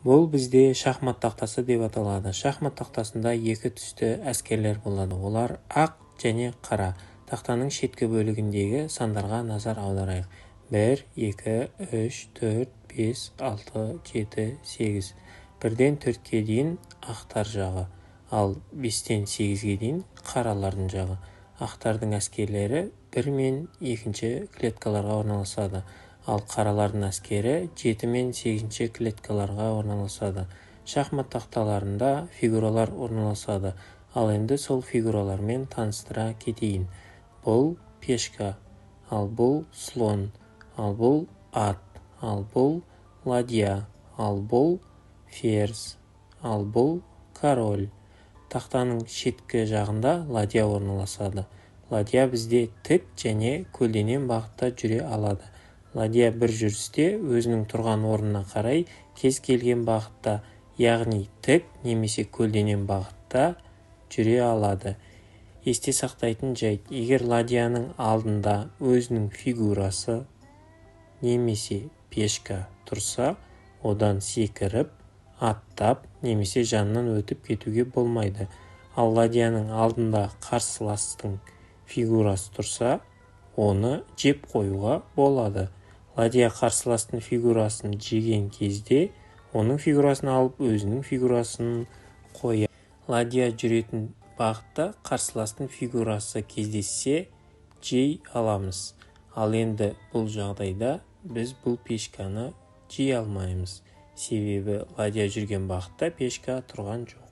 Бұл бізде шахмат тақтасы деп аталады. Шахмат тақтасында екі түсті әскерлер болады. Олар ақ және қара. Тақтаның шеткі бөлігіндегі сандарға назар аударайық. 1, 2, 3, 4, 5, 6, 7, 8. 1-ден 4-ке дейін ақтар жағы, ал 5-тен 8-ге дейін қаралардың жағы. Ақтардың әскерлері 1 мен 2-ші клеткаларға орналасады, ал қаралардың әскері 7 мен 8-ші клеткаларға орналасады. Шахмат тақталарында фигуралар орналасады, ал енді сол фигуралармен таныстыра кетейін. Бұл пешка, ал бұл слон, ал бұл ат, ал бұл ладья, ал бұл ферзь, ал бұл король. Тақтаның шеткі жағында ладья орналасады. Ладья бізде тік және көлденең бағытта жүре алады. Ладья бір жүрісте өзінің тұрған орнына қарай кез келген бағытта, яғни тік немесе көлденең бағытта жүре алады. Есте сақтайтын жайт, егер ладьяның алдында өзінің фигурасы немесе пешка тұрса, одан секіріп, аттап немесе жанынан өтіп кетуге болмайды. Ал ладьяның алдында қарсыластың фигурасы тұрса, оны жеп қоюға болады. Ладья қарсыластың фигурасын жеген кезде, оның фигурасын алып, өзінің фигурасын қояды. Ладья жүретін бағытта қарсыластың фигурасы кездессе, жей аламыз. Ал енді бұл жағдайда біз бұл пешканы жей алмаймыз. Себебі ладья жүрген бағытта пешка тұрған жоқ.